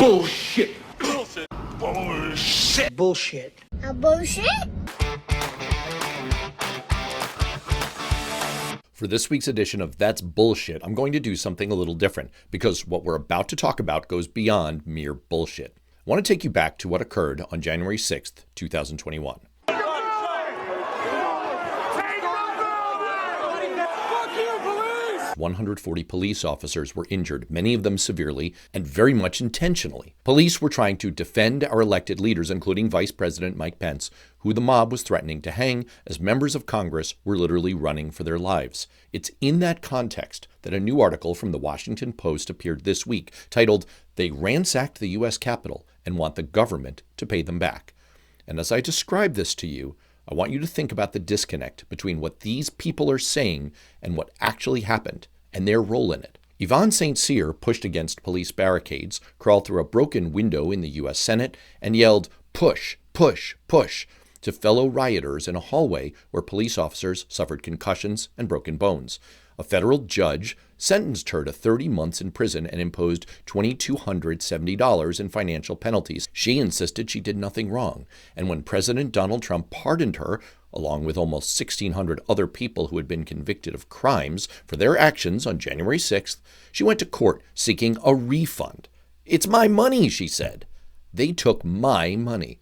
Bullshit. Bullshit. Bullshit. Bullshit. Bullshit? For this week's edition of That's Bullshit, I'm going to do something a little different because what we're about to talk about goes beyond mere bullshit. I want to take you back to what occurred on January 6th, 2021. 140 police officers were injured, many of them severely and very much intentionally. Police were trying to defend our elected leaders, including Vice President Mike Pence, who the mob was threatening to hang as members of Congress were literally running for their lives. It's in that context that a new article from the Washington Post appeared this week titled, "They Ransacked the U.S. Capitol and Want the Government to Pay Them Back." And as I describe this to you, I want you to think about the disconnect between what these people are saying and what actually happened and their role in it. Yvonne St. Cyr pushed against police barricades, crawled through a broken window in the U.S. Senate, and yelled, "Push, push, push," to fellow rioters in a hallway where police officers suffered concussions and broken bones. A federal judge sentenced her to 30 months in prison and imposed $2,270 in financial penalties. She insisted she did nothing wrong. And when President Donald Trump pardoned her, along with almost 1,600 other people who had been convicted of crimes for their actions on January 6th, she went to court seeking a refund. "It's my money," she said. "They took my money."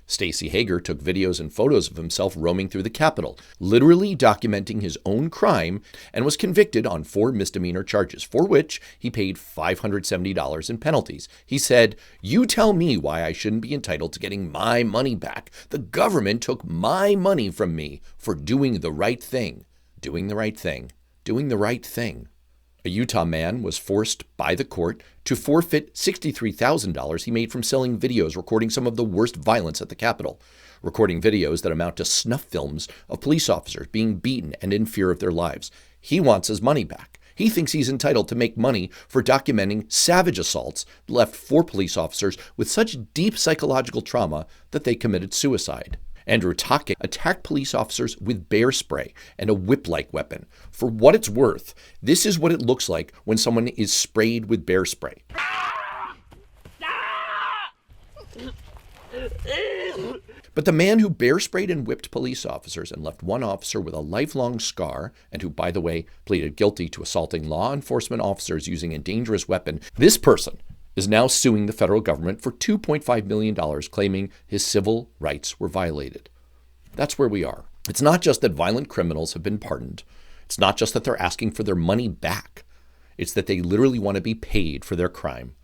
Stacey Hager took videos and photos of himself roaming through the Capitol, literally documenting his own crime, and was convicted on 4 misdemeanor charges, for which he paid $570 in penalties. He said, "You tell me why I shouldn't be entitled to getting my money back. The government took my money from me for doing the right thing." Doing the right thing. Doing the right thing. A Utah man was forced by the court to forfeit $63,000 he made from selling videos recording some of the worst violence at the Capitol, recording videos that amount to snuff films of police officers being beaten and in fear of their lives. He wants his money back. He thinks he's entitled to make money for documenting savage assaults that left 4 police officers with such deep psychological trauma that they committed suicide. Andrew Take attacked police officers with bear spray and a whip-like weapon. For what it's worth, this is what it looks like when someone is sprayed with bear spray. But the man who bear sprayed and whipped police officers and left one officer with a lifelong scar, and who, by the way, pleaded guilty to assaulting law enforcement officers using a dangerous weapon, this person is now suing the federal government for $2.5 million, claiming his civil rights were violated. That's where we are. It's not just that violent criminals have been pardoned. It's not just that they're asking for their money back. It's that they literally want to be paid for their crime.